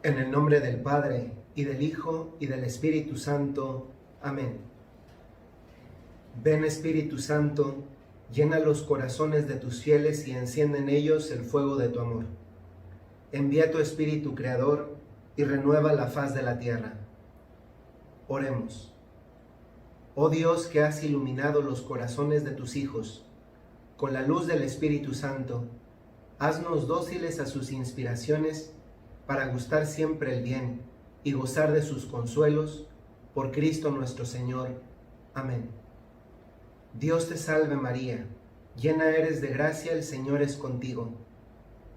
En el nombre del Padre, y del Hijo, y del Espíritu Santo. Amén. Ven, Espíritu Santo, llena los corazones de tus fieles y enciende en ellos el fuego de tu amor. Envía tu Espíritu Creador y renueva la faz de la tierra. Oremos. Oh Dios, que has iluminado los corazones de tus hijos, con la luz del Espíritu Santo, haznos dóciles a sus inspiraciones para gustar siempre el bien y gozar de sus consuelos, por Cristo nuestro Señor. Amén. Dios te salve María, llena eres de gracia, el Señor es contigo.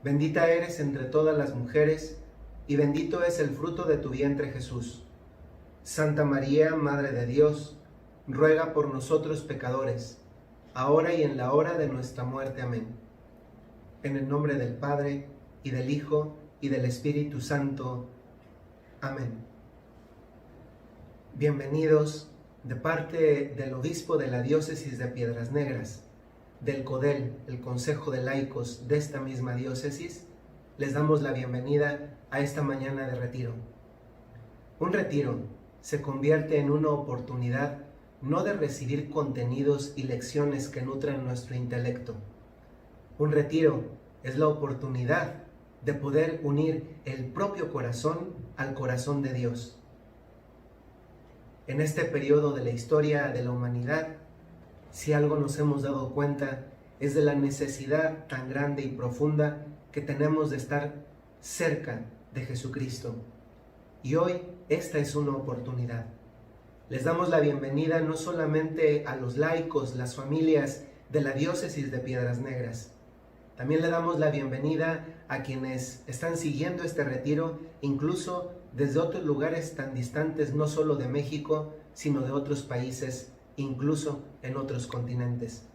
Bendita eres entre todas las mujeres, y bendito es el fruto de tu vientre Jesús. Santa María, Madre de Dios, ruega por nosotros pecadores, ahora y en la hora de nuestra muerte. Amén. En el nombre del Padre, y del Hijo, y del Espíritu Santo. Amén. Bienvenidos de parte del obispo de la diócesis de Piedras Negras, del CODEL, el Consejo de Laicos de esta misma diócesis. Les damos la bienvenida a esta mañana de retiro. Un retiro se convierte en una oportunidad no de recibir contenidos y lecciones que nutran nuestro intelecto. Un retiro es la oportunidad de poder unir el propio corazón al corazón de Dios. En este periodo de la historia de la humanidad, si algo nos hemos dado cuenta, es de la necesidad tan grande y profunda que tenemos de estar cerca de Jesucristo. Y hoy esta es una oportunidad. Les damos la bienvenida no solamente a los laicos, las familias de la diócesis de Piedras Negras. También le damos la bienvenida a quienes están siguiendo este retiro, incluso desde otros lugares tan distantes, no solo de México, sino de otros países, incluso en otros continentes.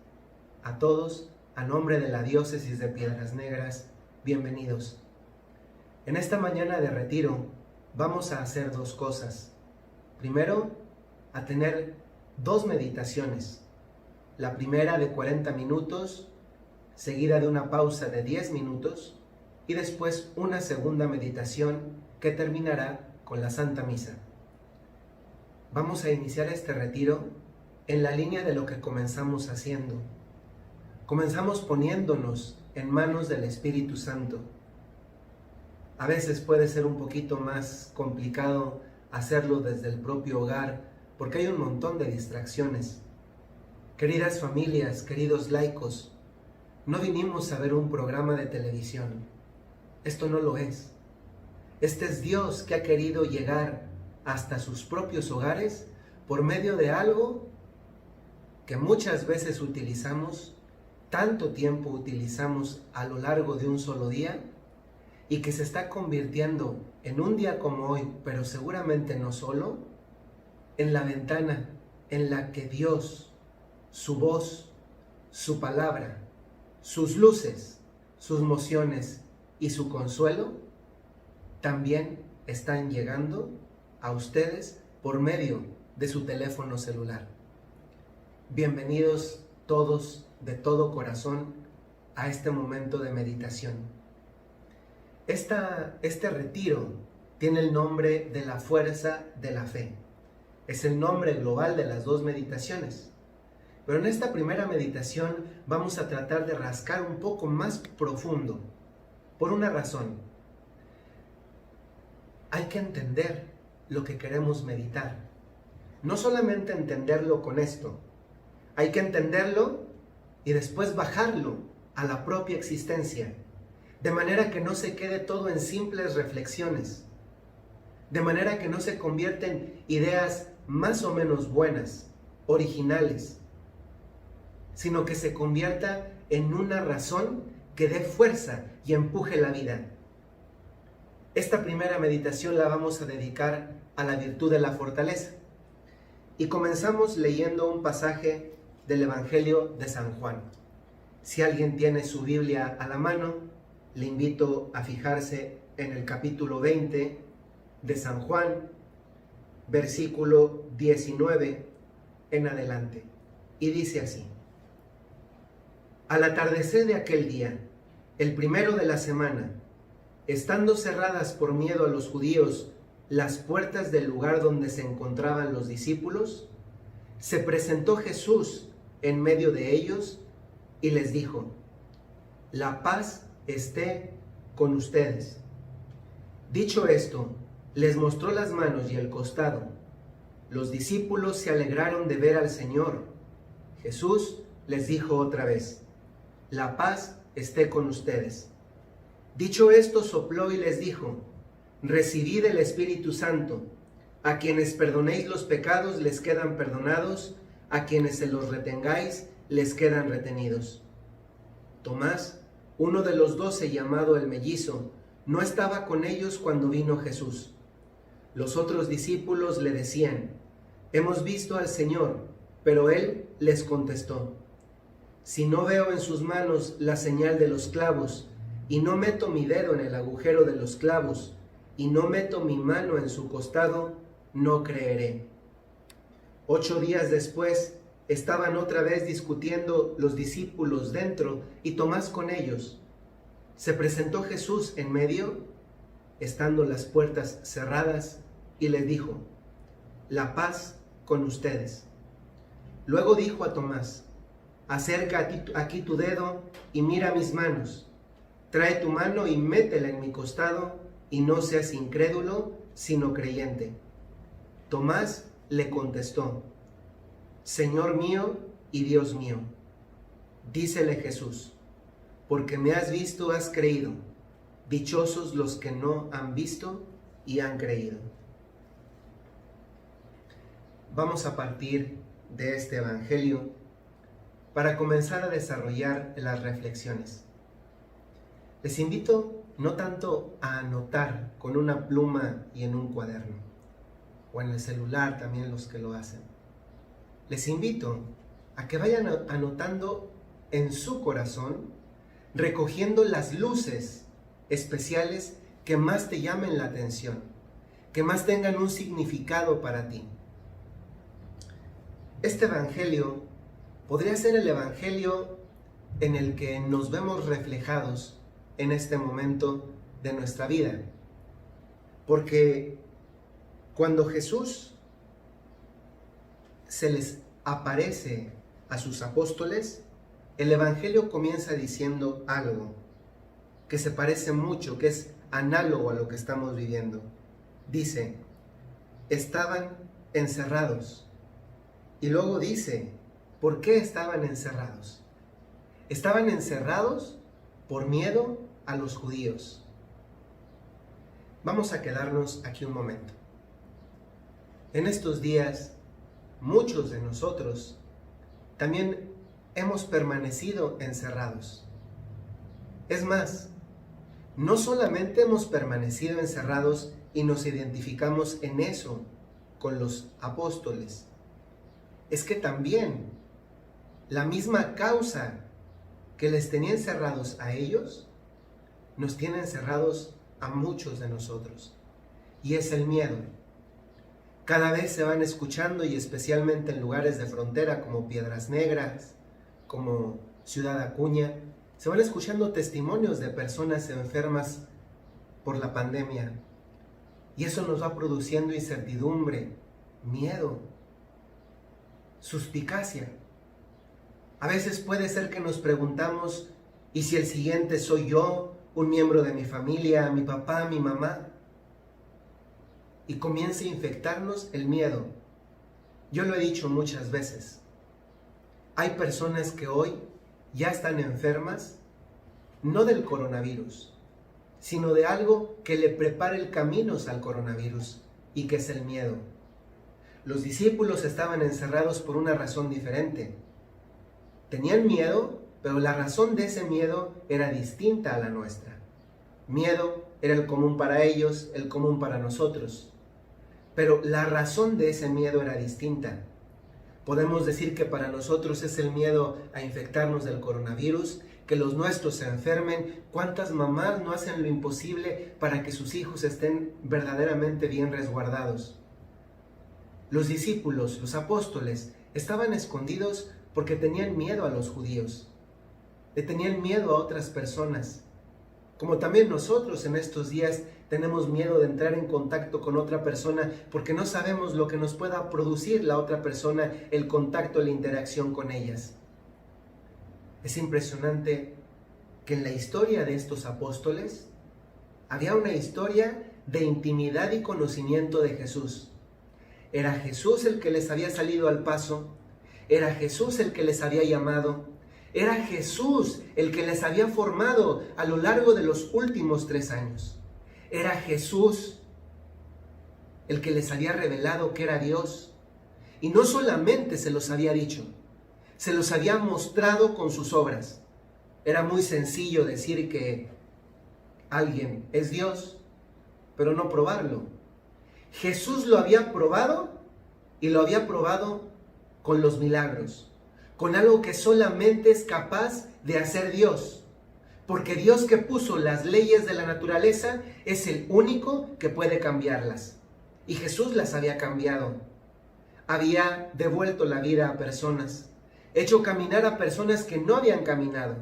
A todos, a nombre de la diócesis de Piedras Negras, bienvenidos. En esta mañana de retiro vamos a hacer dos cosas. Primero, a tener dos meditaciones. La primera de 40 minutos, seguida de una pausa de 10 minutos, y después una segunda meditación que terminará con la Santa Misa. Vamos a iniciar este retiro en la línea de lo que comenzamos haciendo. Comenzamos poniéndonos en manos del Espíritu Santo. A veces puede ser un poquito más complicado hacerlo desde el propio hogar, porque hay un montón de distracciones. Queridas familias, queridos laicos, no vinimos a ver un programa de televisión. Esto no lo es. Este es Dios que ha querido llegar hasta sus propios hogares por medio de algo que muchas veces utilizamos, tanto tiempo utilizamos a lo largo de un solo día, y que se está convirtiendo en un día como hoy, pero seguramente no solo, en la ventana en la que Dios, su voz, su palabra, sus luces, sus mociones y su consuelo también están llegando a ustedes por medio de su teléfono celular. Bienvenidos todos de todo corazón a este momento de meditación. Este retiro tiene el nombre de la fuerza de la fe. Es el nombre global de las dos meditaciones. Pero en esta primera meditación vamos a tratar de rascar un poco más profundo, por una razón. Hay que entender lo que queremos meditar. No solamente entenderlo con esto, hay que entenderlo y después bajarlo a la propia existencia, de manera que no se quede todo en simples reflexiones, de manera que no se convierta en ideas más o menos buenas, originales, sino que se convierta en una razón que dé fuerza y empuje la vida. Esta primera meditación la vamos a dedicar a la virtud de la fortaleza. Y comenzamos leyendo un pasaje del Evangelio de San Juan. Si alguien tiene su Biblia a la mano, le invito a fijarse en el capítulo 20 de San Juan, versículo 19 en adelante. Y dice así: Al atardecer de aquel día, el primero de la semana, estando cerradas por miedo a los judíos las puertas del lugar donde se encontraban los discípulos, se presentó Jesús en medio de ellos y les dijo: la paz esté con ustedes. Dicho esto, les mostró las manos y el costado. Los discípulos se alegraron de ver al Señor. Jesús les dijo otra vez: la paz esté con ustedes. Dicho esto, sopló y les dijo: recibid el Espíritu Santo. A quienes perdonéis los pecados les quedan perdonados, a quienes se los retengáis les quedan retenidos. Tomás, uno de los 12, llamado el mellizo, no estaba con ellos cuando vino Jesús. Los otros discípulos le decían: hemos visto al Señor. Pero él les contestó: si no veo en sus manos la señal de los clavos, y no meto mi dedo en el agujero de los clavos, y no meto mi mano en su costado, no creeré. 8 días después, estaban otra vez discutiendo los discípulos dentro y Tomás con ellos. Se presentó Jesús en medio, estando las puertas cerradas, y les dijo: la paz con ustedes. Luego dijo a Tomás: acerca aquí tu dedo y mira mis manos. Trae tu mano y métela en mi costado, y no seas incrédulo, sino creyente. Tomás le contestó: Señor mío y Dios mío. Dícele Jesús: porque me has visto, has creído. Dichosos los que no han visto y han creído. Vamos a partir de este evangelio para comenzar a desarrollar las reflexiones. Les invito no tanto a anotar con una pluma y en un cuaderno, o en el celular también los que lo hacen. Les invito a que vayan anotando en su corazón, recogiendo las luces especiales que más te llamen la atención, que más tengan un significado para ti. Este evangelio podría ser el evangelio en el que nos vemos reflejados en este momento de nuestra vida. Porque cuando Jesús se les aparece a sus apóstoles, el evangelio comienza diciendo algo que se parece mucho, que es análogo a lo que estamos viviendo. Dice: estaban encerrados. Y luego dice: ¿por qué estaban encerrados? Estaban encerrados por miedo a los judíos. Vamos a quedarnos aquí un momento. En estos días, muchos de nosotros también hemos permanecido encerrados. Es más, no solamente hemos permanecido encerrados y nos identificamos en eso con los apóstoles, es que también la misma causa que les tenía encerrados a ellos, nos tiene encerrados a muchos de nosotros, y es el miedo. Cada vez se van escuchando, y especialmente en lugares de frontera como Piedras Negras, como Ciudad Acuña, se van escuchando testimonios de personas enfermas por la pandemia, y eso nos va produciendo incertidumbre, miedo, suspicacia. A veces puede ser que nos preguntamos: ¿y si el siguiente soy yo, un miembro de mi familia, mi papá, mi mamá? Y comienza a infectarnos el miedo. Yo lo he dicho muchas veces. Hay personas que hoy ya están enfermas, no del coronavirus, sino de algo que le prepara el camino al coronavirus, y que es el miedo. Los discípulos estaban encerrados por una razón diferente. Tenían miedo, pero la razón de ese miedo era distinta a la nuestra. Miedo era el común para ellos, el común para nosotros. Pero la razón de ese miedo era distinta. Podemos decir que para nosotros es el miedo a infectarnos del coronavirus, que los nuestros se enfermen. ¿Cuántas mamás no hacen lo imposible para que sus hijos estén verdaderamente bien resguardados? Los discípulos, los apóstoles, estaban escondidos porque tenían miedo a los judíos. Le tenían miedo a otras personas. Como también nosotros en estos días tenemos miedo de entrar en contacto con otra persona porque no sabemos lo que nos pueda producir la otra persona, el contacto, la interacción con ellas. Es impresionante que en la historia de estos apóstoles había una historia de intimidad y conocimiento de Jesús. Era Jesús el que les había salido al paso, era Jesús el que les había llamado, era Jesús el que les había formado a lo largo de los últimos 3 años. Era Jesús el que les había revelado que era Dios. Y no solamente se los había dicho, se los había mostrado con sus obras. Era muy sencillo decir que alguien es Dios, pero no probarlo. Jesús lo había probado y lo había probado con los milagros, con algo que solamente es capaz de hacer Dios. Porque Dios que puso las leyes de la naturaleza es el único que puede cambiarlas. Y Jesús las había cambiado. Había devuelto la vida a personas, hecho caminar a personas que no habían caminado.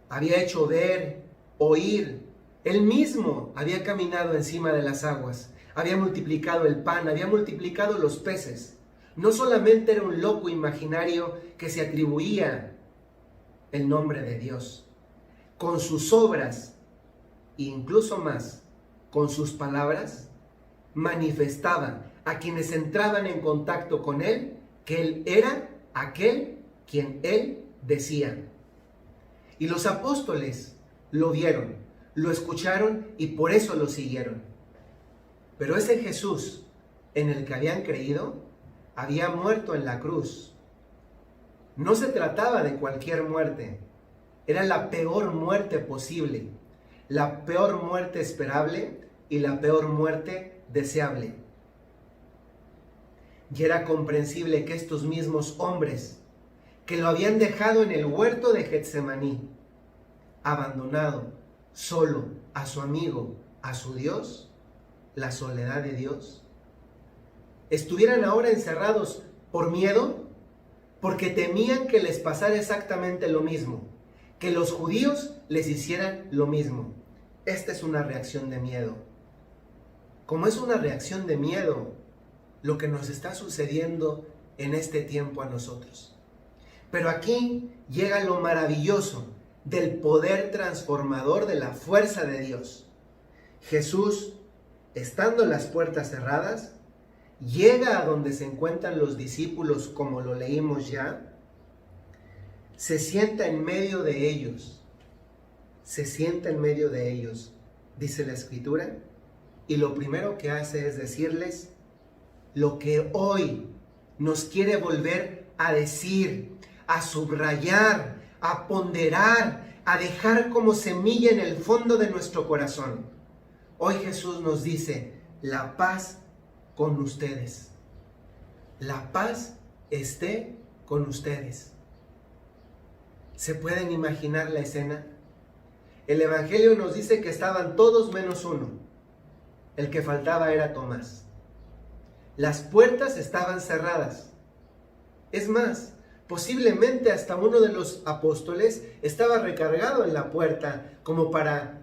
Había hecho ver, oír. Él mismo había caminado encima de las aguas. Había multiplicado el pan, había multiplicado los peces. No solamente era un loco imaginario que se atribuía el nombre de Dios. Con sus obras, e incluso más, con sus palabras, manifestaba a quienes entraban en contacto con Él que Él era aquel quien Él decía. Y los apóstoles lo vieron, lo escucharon y por eso lo siguieron. Pero ese Jesús en el que habían creído había muerto en la cruz. No se trataba de cualquier muerte, era la peor muerte posible, la peor muerte esperable y la peor muerte deseable. Y era comprensible que estos mismos hombres que lo habían dejado en el huerto de Getsemaní, abandonado, solo, a su amigo, a su Dios, la soledad de Dios, estuvieran ahora encerrados por miedo, porque temían que les pasara exactamente lo mismo, que los judíos les hicieran lo mismo. Esta es una reacción de miedo. Como es una reacción de miedo lo que nos está sucediendo en este tiempo a nosotros. Pero aquí llega lo maravilloso del poder transformador de la fuerza de Dios. Jesús, estando las puertas cerradas, llega a donde se encuentran los discípulos, como lo leímos ya, se sienta en medio de ellos, dice la Escritura, y lo primero que hace es decirles lo que hoy nos quiere volver a decir, a subrayar, a ponderar, a dejar como semilla en el fondo de nuestro corazón. Hoy Jesús nos dice, la paz con ustedes. La paz esté con ustedes. ¿Se pueden imaginar la escena? El Evangelio nos dice que estaban todos menos uno. El que faltaba era Tomás. Las puertas estaban cerradas. Es más, posiblemente hasta uno de los apóstoles estaba recargado en la puerta como para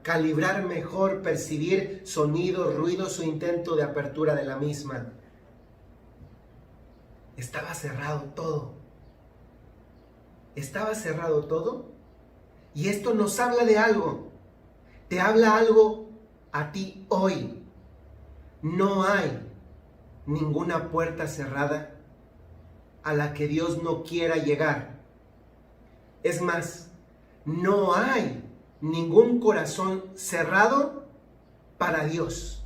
calibrar mejor, percibir sonidos, ruidos o intento de apertura de la misma. Estaba cerrado todo. Estaba cerrado todo. Y esto nos habla de algo. Te habla algo a ti hoy. No hay ninguna puerta cerrada a la que Dios no quiera llegar. Es más, no hay ningún corazón cerrado para Dios.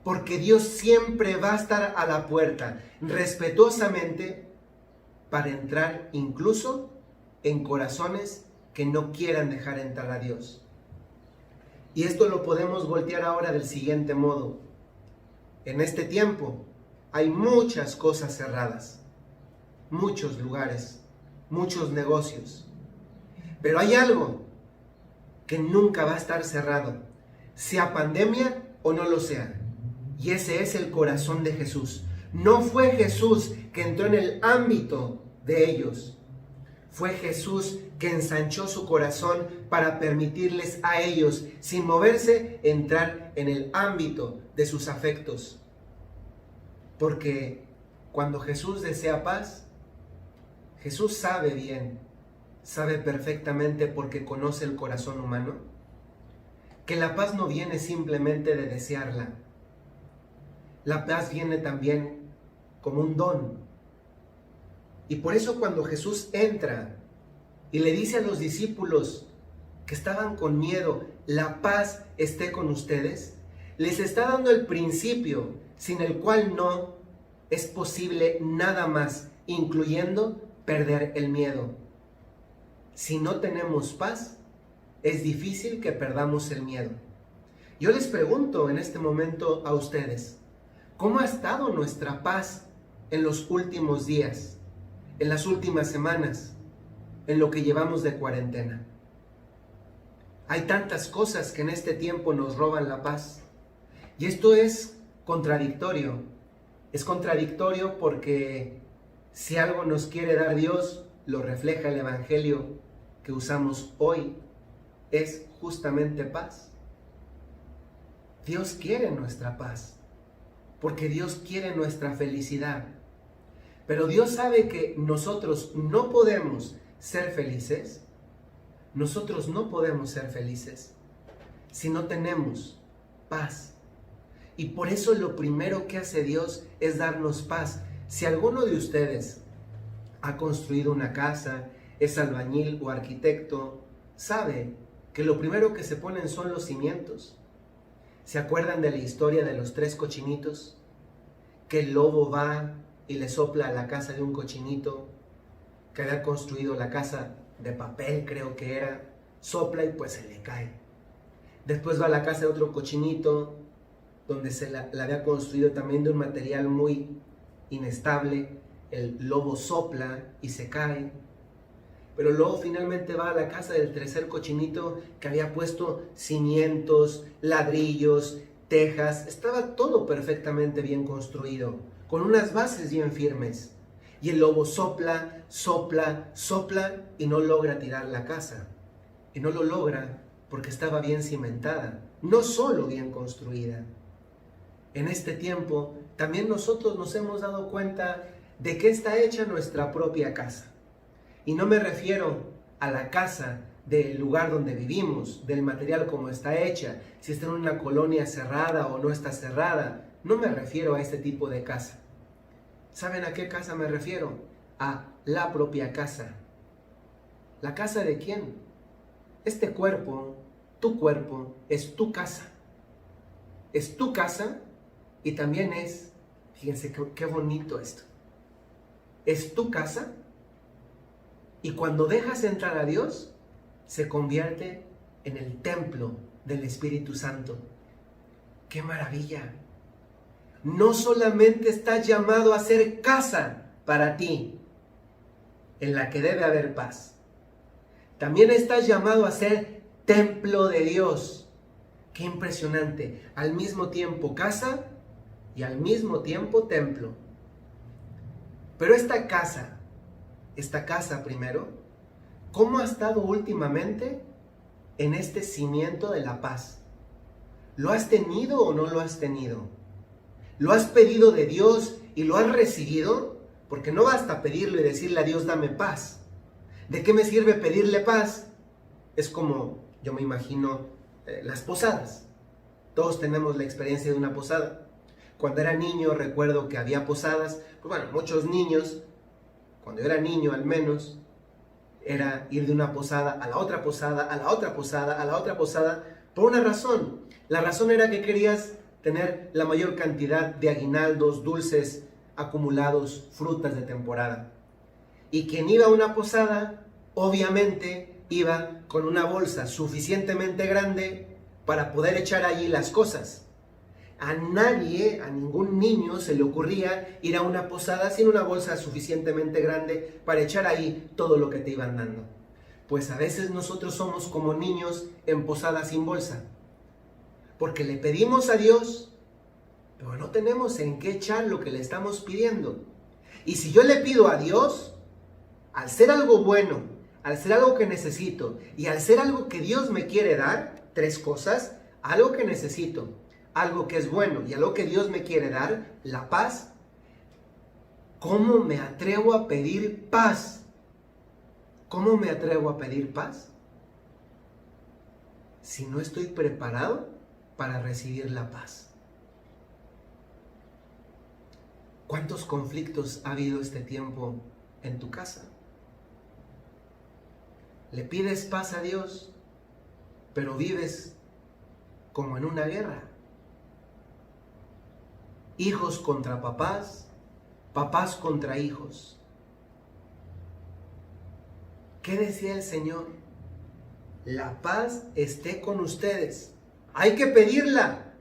Porque Dios siempre va a estar a la puerta, respetuosamente, para entrar incluso en corazones que no quieran dejar entrar a Dios. Y esto lo podemos voltear ahora del siguiente modo. En este tiempo hay muchas cosas cerradas, muchos lugares, muchos negocios. Pero hay algo que nunca va a estar cerrado, sea pandemia o no lo sea. Y ese es el corazón de Jesús. No fue Jesús que entró en el ámbito de ellos. Fue Jesús que ensanchó su corazón para permitirles a ellos, sin moverse, entrar en el ámbito de sus afectos. Porque cuando Jesús desea paz, Jesús sabe bien, sabe perfectamente porque conoce el corazón humano, que la paz no viene simplemente de desearla. La paz viene también como un don. Y por eso cuando Jesús entra y le dice a los discípulos que estaban con miedo, la paz esté con ustedes, les está dando el principio sin el cual no es posible nada más, incluyendo perder el miedo. Si no tenemos paz, es difícil que perdamos el miedo. Yo les pregunto en este momento a ustedes, ¿cómo ha estado nuestra paz en los últimos días? En las últimas semanas, en lo que llevamos de cuarentena. Hay tantas cosas que en este tiempo nos roban la paz. Y esto es contradictorio. Es contradictorio porque si algo nos quiere dar Dios, lo refleja el Evangelio que usamos hoy, es justamente paz. Dios quiere nuestra paz, porque Dios quiere nuestra felicidad. Pero Dios sabe que nosotros no podemos ser felices. Nosotros no podemos ser felices si no tenemos paz. Y por eso lo primero que hace Dios es darnos paz. Si alguno de ustedes ha construido una casa, es albañil o arquitecto, sabe que lo primero que se ponen son los cimientos. ¿Se acuerdan de la historia de los 3 cochinitos? Que el lobo va y le sopla a la casa de un cochinito que había construido la casa de papel, creo que era, sopla y pues se le cae. Después va a la casa de otro cochinito donde la había construido también de un material muy inestable, el lobo sopla y se cae. Pero luego finalmente va a la casa del tercer cochinito que había puesto cimientos, ladrillos, tejas, estaba todo perfectamente bien construido, con unas bases bien firmes. Y el lobo sopla, sopla, sopla y no logra tirar la casa. Y no lo logra porque estaba bien cimentada, no solo bien construida. En este tiempo también nosotros nos hemos dado cuenta de que está hecha nuestra propia casa. Y no me refiero a la casa del lugar donde vivimos, del material como está hecha, si está en una colonia cerrada o no está cerrada. No me refiero a este tipo de casa. ¿Saben a qué casa me refiero? A la propia casa. ¿La casa de quién? Este cuerpo, tu cuerpo, es tu casa. Es tu casa y también es, fíjense qué bonito esto, es tu casa y cuando dejas entrar a Dios, se convierte en el templo del Espíritu Santo. ¡Qué maravilla! No solamente estás llamado a ser casa para ti, en la que debe haber paz. También estás llamado a ser templo de Dios. ¡Qué impresionante! Al mismo tiempo casa y al mismo tiempo templo. Pero esta casa primero, ¿cómo ha estado últimamente en este cimiento de la paz? ¿Lo has tenido o no lo has tenido? ¿Lo has pedido de Dios y lo has recibido? Porque no basta pedirlo y decirle a Dios, dame paz. ¿De qué me sirve pedirle paz? Es como, yo me imagino, las posadas. Todos tenemos la experiencia de una posada. Cuando era niño recuerdo que había posadas. Pues bueno, muchos niños, cuando yo era niño al menos, era ir de una posada a la otra posada, a la otra posada, a la otra posada, por una razón. La razón era que querías tener la mayor cantidad de aguinaldos, dulces acumulados, frutas de temporada. Y quien iba a una posada, obviamente iba con una bolsa suficientemente grande para poder echar allí las cosas. A nadie, a ningún niño se le ocurría ir a una posada sin una bolsa suficientemente grande para echar ahí todo lo que te iban dando. Pues a veces nosotros somos como niños en posadas sin bolsa. Porque le pedimos a Dios, pero no tenemos en qué echar lo que le estamos pidiendo. Y si yo le pido a Dios, al ser algo bueno, al ser algo que necesito y al ser algo que Dios me quiere dar, tres cosas, algo que necesito, algo que es bueno y algo que Dios me quiere dar, la paz. ¿Cómo me atrevo a pedir paz? ¿Cómo me atrevo a pedir paz? Si no estoy preparado para recibir la paz. ¿Cuántos conflictos ha habido este tiempo en tu casa? Le pides paz a Dios, pero vives como en una guerra. Hijos contra papás, papás contra hijos. ¿Qué decía el Señor? La paz esté con ustedes. Hay que pedirla,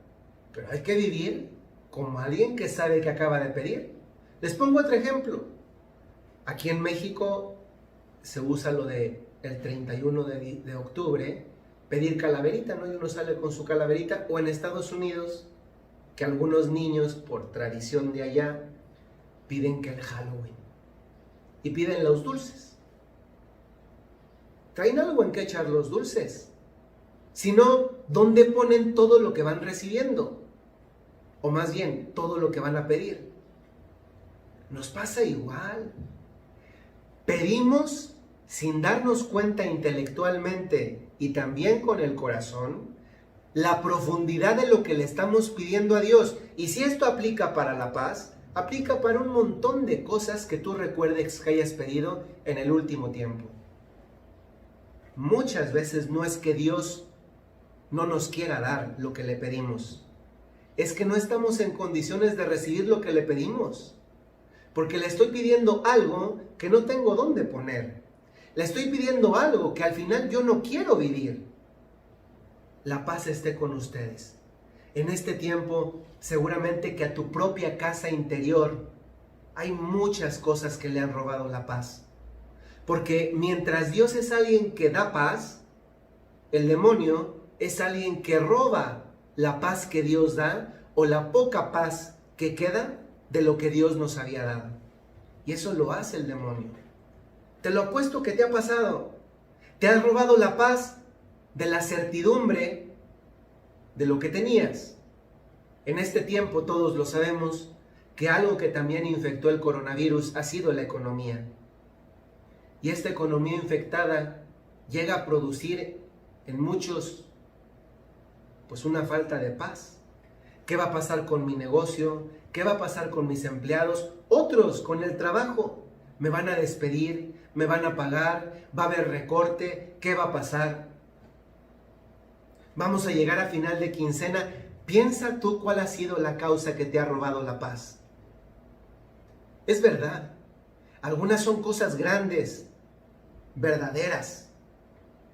pero hay que vivir como alguien que sabe que acaba de pedir. Les pongo otro ejemplo. Aquí en México se usa lo de el 31 de octubre, pedir calaverita, ¿no? Y uno sale con su calaverita. O en Estados Unidos, que algunos niños, por tradición de allá, piden que el Halloween. Y piden los dulces. Traen algo en que echar los dulces. Si no, ¿dónde ponen todo lo que van recibiendo? O más bien, todo lo que van a pedir. Nos pasa igual. Pedimos sin darnos cuenta intelectualmente y también con el corazón la profundidad de lo que le estamos pidiendo a Dios. Y si esto aplica para la paz, aplica para un montón de cosas que tú recuerdes que hayas pedido en el último tiempo. Muchas veces no es que Dios no nos quiera dar lo que le pedimos. Es que no estamos en condiciones de recibir lo que le pedimos. Porque le estoy pidiendo algo que no tengo dónde poner. Le estoy pidiendo algo que al final yo no quiero vivir. La paz esté con ustedes. En este tiempo, seguramente que a tu propia casa interior hay muchas cosas que le han robado la paz. Porque mientras Dios es alguien que da paz, el demonio es alguien que roba la paz que Dios da o la poca paz que queda de lo que Dios nos había dado. Y eso lo hace el demonio. Te lo apuesto que te ha pasado. Te has robado la paz de la certidumbre de lo que tenías. En este tiempo todos lo sabemos que algo que también infectó el coronavirus ha sido la economía. Y esta economía infectada llega a producir en muchos pues una falta de paz. ¿Qué va a pasar con mi negocio? ¿Qué va a pasar con mis empleados? Otros con el trabajo. ¿Me van a despedir? ¿Me van a pagar? ¿Va a haber recorte? ¿Qué va a pasar? Vamos a llegar a final de quincena. Piensa tú cuál ha sido la causa que te ha robado la paz. Es verdad. Algunas son cosas grandes, verdaderas,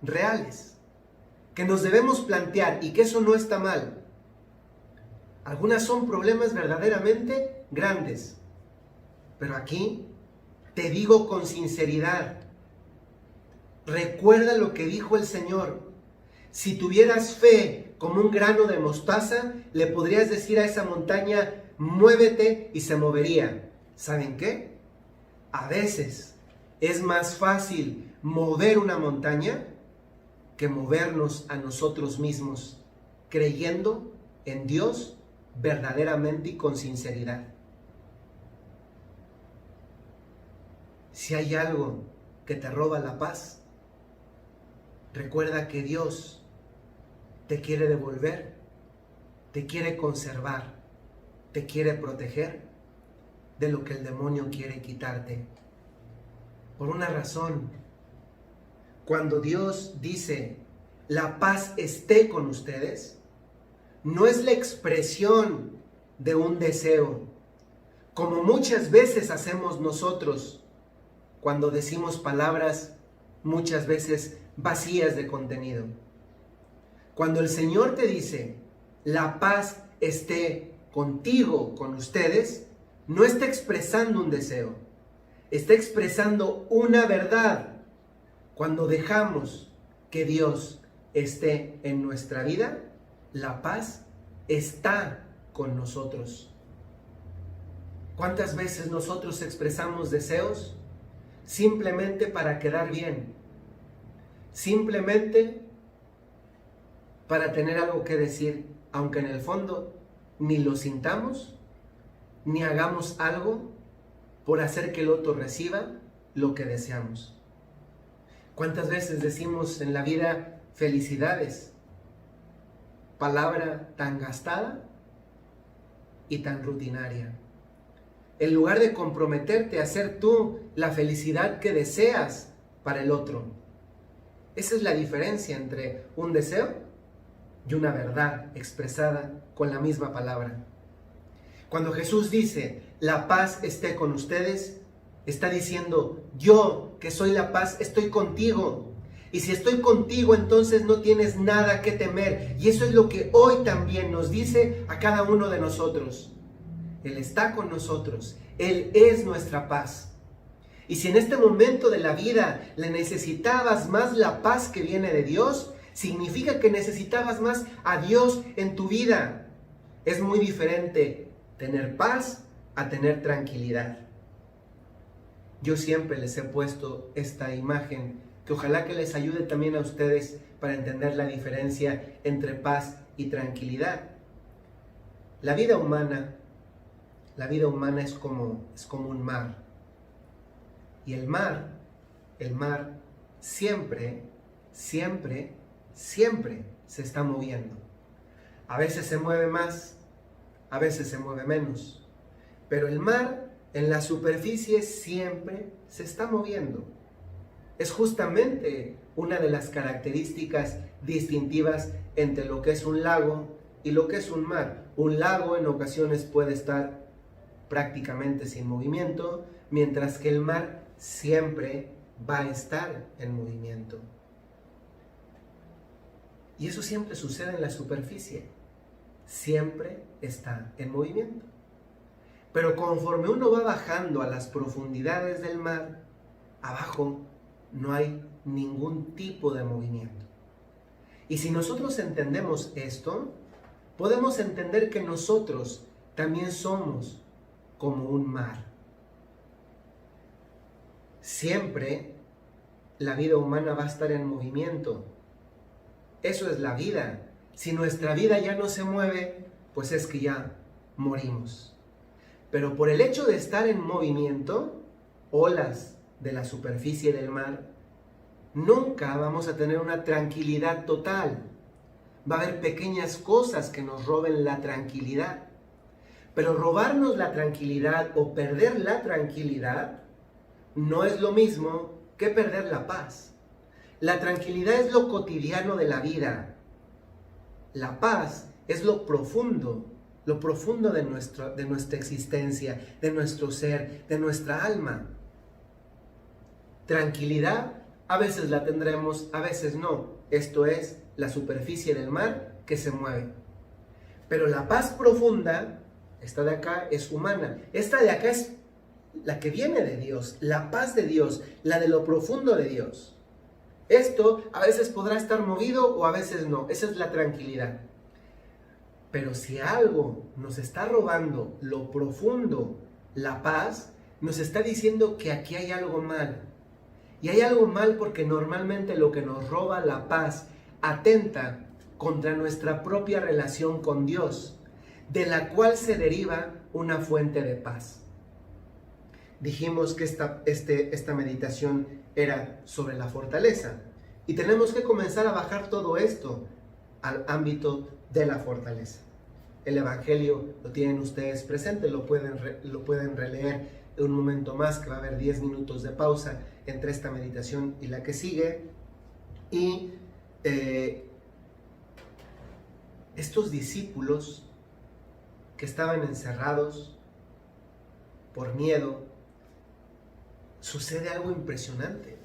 reales, que nos debemos plantear y que eso no está mal. Algunas son problemas verdaderamente grandes. Pero aquí te digo con sinceridad, recuerda lo que dijo el Señor. Si tuvieras fe como un grano de mostaza, le podrías decir a esa montaña, muévete y se movería. ¿Saben qué? A veces es más fácil mover una montaña que movernos a nosotros mismos, creyendo en Dios verdaderamente y con sinceridad. Si hay algo que te roba la paz, recuerda que Dios te quiere devolver, te quiere conservar, te quiere proteger de lo que el demonio quiere quitarte. Por una razón, cuando Dios dice, la paz esté con ustedes, no es la expresión de un deseo, como muchas veces hacemos nosotros cuando decimos palabras muchas veces vacías de contenido. Cuando el Señor te dice, la paz esté contigo, con ustedes, no está expresando un deseo, está expresando una verdad. Cuando dejamos que Dios esté en nuestra vida, la paz está con nosotros. ¿Cuántas veces nosotros expresamos deseos? simplemente para quedar bien, simplemente para tener algo que decir, aunque en el fondo ni lo sintamos, ni hagamos algo por hacer que el otro reciba lo que deseamos. ¿Cuántas veces decimos en la vida felicidades? Palabra tan gastada y tan rutinaria. En lugar de comprometerte a hacer tú la felicidad que deseas para el otro. Esa es la diferencia entre un deseo y una verdad expresada con la misma palabra. Cuando Jesús dice, la paz esté con ustedes, está diciendo, yo que soy la paz, estoy contigo. Y si estoy contigo, entonces no tienes nada que temer. Y eso es lo que hoy también nos dice a cada uno de nosotros. Él está con nosotros. Él es nuestra paz. Y si en este momento de la vida le necesitabas más la paz que viene de Dios, significa que necesitabas más a Dios en tu vida. Es muy diferente tener paz a tener tranquilidad. Yo siempre les he puesto esta imagen que ojalá que les ayude también a ustedes para entender la diferencia entre paz y tranquilidad. La vida humana es como un mar. Y el mar siempre se está moviendo. A veces se mueve más, a veces se mueve menos. Pero el mar en la superficie siempre se está moviendo. Es justamente una de las características distintivas entre lo que es un lago y lo que es un mar. Un lago en ocasiones puede estar prácticamente sin movimiento, mientras que el mar siempre va a estar en movimiento. Y eso siempre sucede en la superficie. Siempre está en movimiento. Pero conforme uno va bajando a las profundidades del mar, abajo no hay ningún tipo de movimiento. Y si nosotros entendemos esto, podemos entender que nosotros también somos como un mar. Siempre la vida humana va a estar en movimiento. Eso es la vida. Si nuestra vida ya no se mueve, pues es que ya morimos. Pero por el hecho de estar en movimiento, olas de la superficie del mar, nunca vamos a tener una tranquilidad total. Va a haber pequeñas cosas que nos roben la tranquilidad. Pero robarnos la tranquilidad o perder la tranquilidad no es lo mismo que perder la paz. La tranquilidad es lo cotidiano de la vida. La paz es lo profundo de nuestra existencia, de nuestro ser, de nuestra alma. Tranquilidad, a veces la tendremos, a veces no. Esto es la superficie del mar que se mueve. Pero la paz profunda, esta de acá es humana. Esta de acá es la que viene de Dios, la paz de Dios, la de lo profundo de Dios. Esto a veces podrá estar movido o a veces no. Esa es la tranquilidad. Pero si algo nos está robando lo profundo, la paz, nos está diciendo que aquí hay algo mal. Y hay algo mal porque normalmente lo que nos roba la paz atenta contra nuestra propia relación con Dios, de la cual se deriva una fuente de paz. Dijimos que esta meditación era sobre la fortaleza. Y tenemos que comenzar a bajar todo esto al ámbito de la fortaleza. El Evangelio lo tienen ustedes presente, lo pueden releer en un momento más, que va a haber 10 minutos de pausa entre esta meditación y la que sigue. Y estos discípulos que estaban encerrados por miedo, sucede algo impresionante.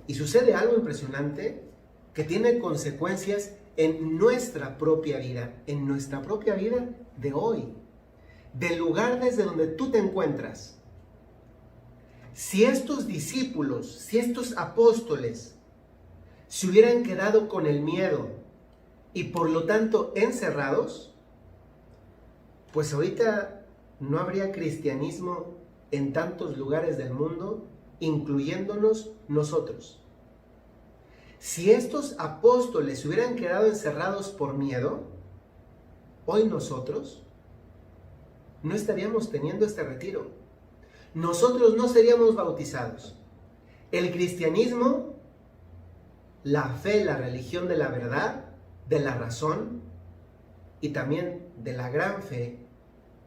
Y sucede algo impresionante que tiene consecuencias en nuestra propia vida de hoy, del lugar desde donde tú te encuentras. Si estos discípulos, si estos apóstoles se hubieran quedado con el miedo y por lo tanto encerrados, pues ahorita no habría cristianismo en tantos lugares del mundo incluyéndonos nosotros. Si estos apóstoles se hubieran quedado encerrados por miedo, hoy nosotros no estaríamos teniendo este retiro. Nosotros no seríamos bautizados. El cristianismo, la fe, la religión de la verdad, de la razón y también de la gran fe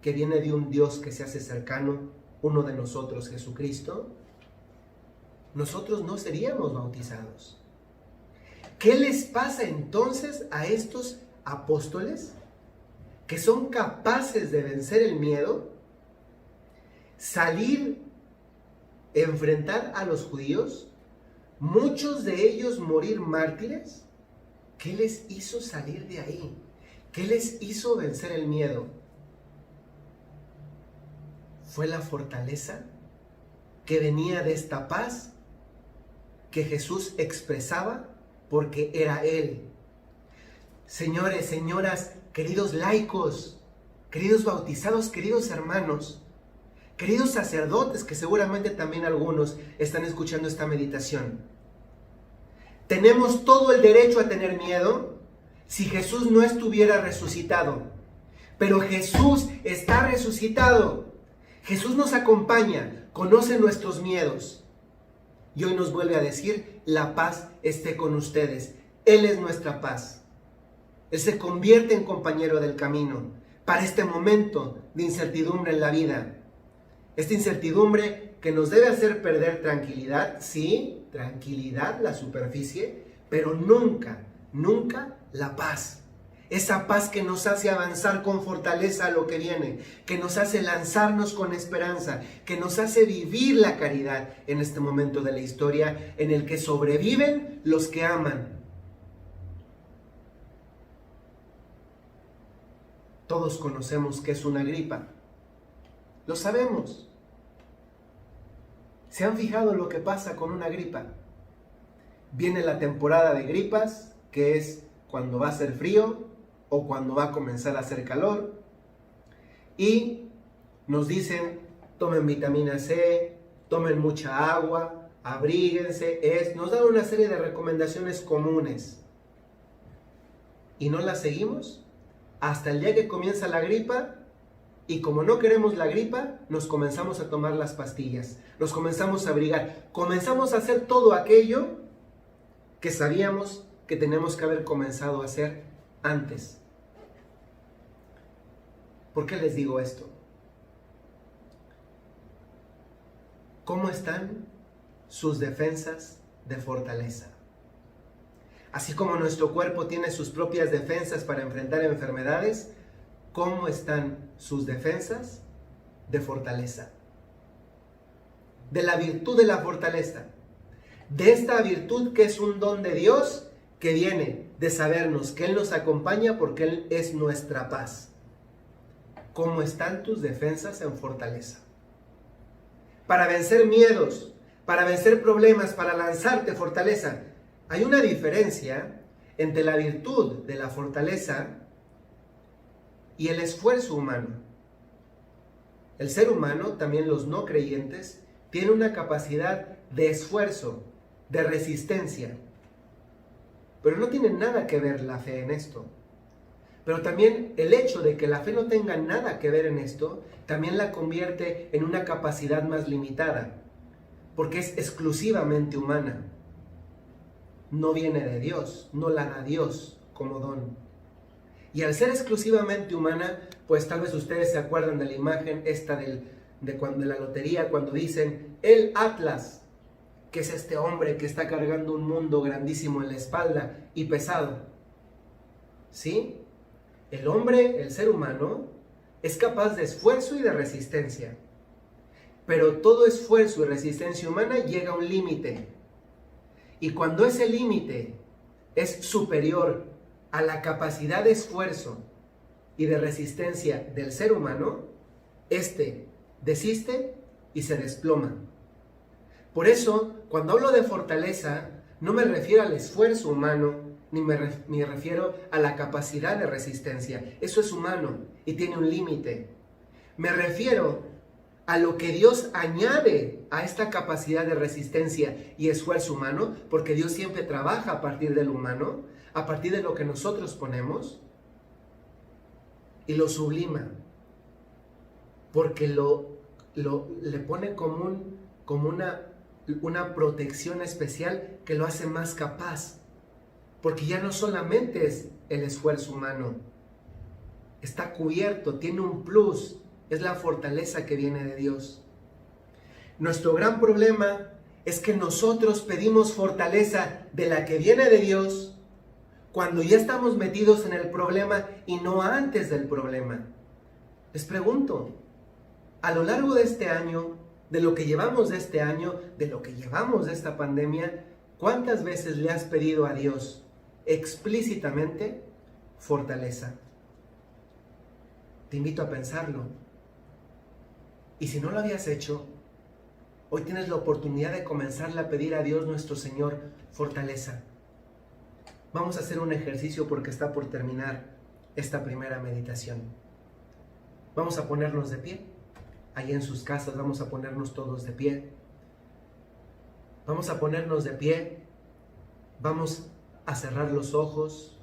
que viene de un Dios que se hace cercano, uno de nosotros, Jesucristo, nosotros no seríamos bautizados. ¿Qué les pasa entonces a estos apóstoles que son capaces de vencer el miedo, salir, enfrentar a los judíos, muchos de ellos morir mártires? ¿Qué les hizo salir de ahí? ¿Qué les hizo vencer el miedo? ¿Fue la fortaleza que venía de esta paz que Jesús expresaba porque era Él? Señores, señoras, queridos laicos, queridos bautizados, queridos hermanos, queridos sacerdotes, que seguramente también algunos están escuchando esta meditación. ¿Tenemos todo el derecho a tener miedo si Jesús no estuviera resucitado? Pero Jesús está resucitado. Jesús nos acompaña, conoce nuestros miedos. Y hoy nos vuelve a decir, la paz esté con ustedes. Él es nuestra paz. Él se convierte en compañero del camino para este momento de incertidumbre en la vida. Esta incertidumbre que nos debe hacer perder tranquilidad, sí, tranquilidad, la superficie, pero nunca, nunca la paz. Esa paz que nos hace avanzar con fortaleza a lo que viene, que nos hace lanzarnos con esperanza, que nos hace vivir la caridad en este momento de la historia en el que sobreviven los que aman. Todos conocemos que es una gripa. Lo sabemos. ¿Se han fijado lo que pasa con una gripa? Viene la temporada de gripas, que es cuando va a hacer frío o cuando va a comenzar a hacer calor. Y nos dicen, tomen vitamina C, tomen mucha agua, abríguense. Nos dan una serie de recomendaciones comunes. ¿Y no las seguimos? Hasta el día que comienza la gripa. Y como no queremos la gripa, nos comenzamos a tomar las pastillas, nos comenzamos a abrigar, comenzamos a hacer todo aquello que sabíamos que tenemos que haber comenzado a hacer antes. ¿Por qué les digo esto? ¿Cómo están sus defensas de fortaleza? Así como nuestro cuerpo tiene sus propias defensas para enfrentar enfermedades, ¿cómo están sus defensas de fortaleza? De la virtud de la fortaleza. De esta virtud que es un don de Dios que viene de sabernos que Él nos acompaña porque Él es nuestra paz. ¿Cómo están tus defensas en fortaleza? Para vencer miedos, para vencer problemas, para lanzarte fortaleza. Hay una diferencia entre la virtud de la fortaleza y el esfuerzo humano. El ser humano, también los no creyentes, tiene una capacidad de esfuerzo, de resistencia. Pero no tiene nada que ver la fe en esto. Pero también el hecho de que la fe no tenga nada que ver en esto, también la convierte en una capacidad más limitada, porque es exclusivamente humana. No viene de Dios, no la da Dios como don. Y al ser exclusivamente humana, pues tal vez ustedes se acuerdan de la imagen esta de la lotería, cuando dicen el Atlas, que es este hombre que está cargando un mundo grandísimo en la espalda y pesado. ¿Sí? El hombre, el ser humano, es capaz de esfuerzo y de resistencia. Pero todo esfuerzo y resistencia humana llega a un límite. Y cuando ese límite es superior a la capacidad de esfuerzo y de resistencia del ser humano, este desiste y se desploma. Por eso, cuando hablo de fortaleza, no me refiero al esfuerzo humano, ni me refiero a la capacidad de resistencia. Eso es humano y tiene un límite. Me refiero a lo que Dios añade a esta capacidad de resistencia y esfuerzo humano, porque Dios siempre trabaja a partir del humano, a partir de lo que nosotros ponemos, y lo sublima, porque le pone como una protección especial que lo hace más capaz, porque ya no solamente es el esfuerzo humano, está cubierto, tiene un plus, es la fortaleza que viene de Dios. Nuestro gran problema es que nosotros pedimos fortaleza de la que viene de Dios cuando ya estamos metidos en el problema y no antes del problema. Les pregunto, a lo largo de este año, de lo que llevamos de este año, de lo que llevamos de esta pandemia, ¿cuántas veces le has pedido a Dios explícitamente fortaleza? Te invito a pensarlo. Y si no lo habías hecho, hoy tienes la oportunidad de comenzarle a pedir a Dios nuestro Señor fortaleza. Vamos a hacer un ejercicio porque está por terminar esta primera meditación. Vamos a ponernos de pie. Ahí en sus casas vamos a ponernos todos de pie. Vamos a ponernos de pie. Vamos a cerrar los ojos,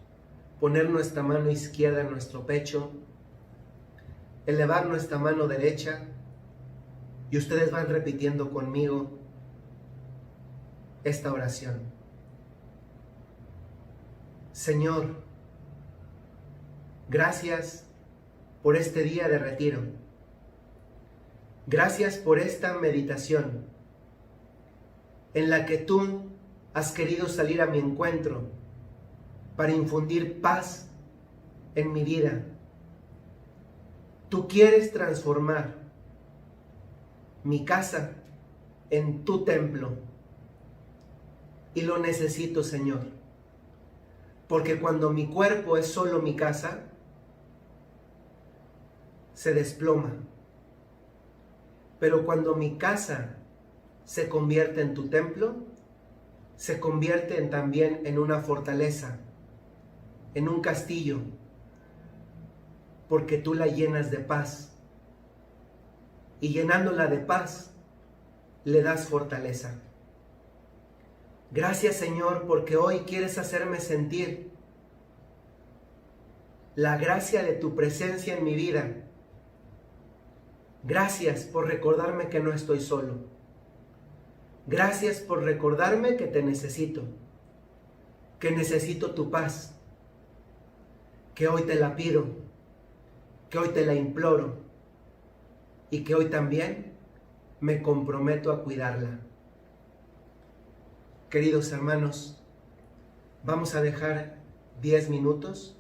poner nuestra mano izquierda en nuestro pecho, elevar nuestra mano derecha y ustedes van repitiendo conmigo esta oración. Señor, gracias por este día de retiro. Gracias por esta meditación en la que tú has querido salir a mi encuentro para infundir paz en mi vida. Tú quieres transformar mi casa en tu templo y lo necesito, Señor. Porque cuando mi cuerpo es solo mi casa, se desploma. Pero cuando mi casa se convierte en tu templo, se convierte también en una fortaleza, en un castillo, porque tú la llenas de paz. Y llenándola de paz, le das fortaleza. Gracias, Señor, porque hoy quieres hacerme sentir la gracia de tu presencia en mi vida. Gracias por recordarme que no estoy solo. Gracias por recordarme que te necesito, que necesito tu paz, que hoy te la pido, que hoy te la imploro y que hoy también me comprometo a cuidarla. Queridos hermanos, vamos a dejar 10 minutos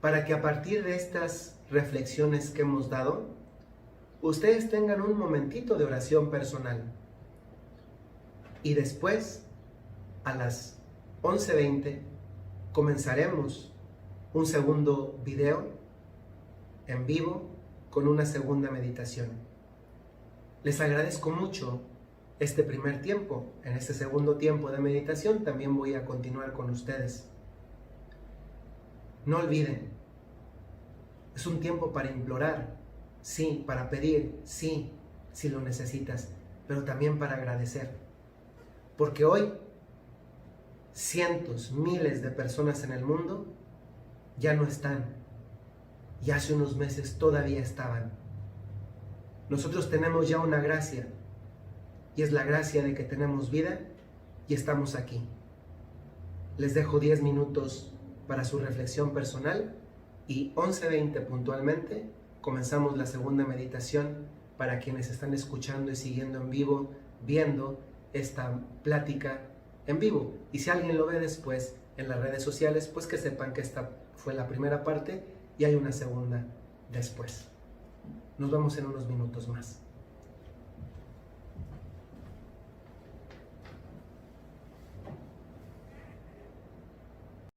para que a partir de estas reflexiones que hemos dado, ustedes tengan un momentito de oración personal. Y después, a las 11:20, comenzaremos un segundo video en vivo con una segunda meditación. Les agradezco mucho este primer tiempo. En este segundo tiempo de meditación también voy a continuar con ustedes. No olviden, es un tiempo para implorar, sí, para pedir, sí, si lo necesitas, pero también para agradecer. Porque hoy cientos, miles de personas en el mundo ya no están, y hace unos meses todavía estaban. Nosotros tenemos ya una gracia, y es la gracia de que tenemos vida y estamos aquí. Les dejo 10 minutos para su reflexión personal y 11:20 puntualmente comenzamos la segunda meditación para quienes están escuchando y siguiendo en vivo, viendo esta plática en vivo. Y si alguien lo ve después en las redes sociales, pues que sepan que esta fue la primera parte y hay una segunda después. Nos vemos en unos minutos más.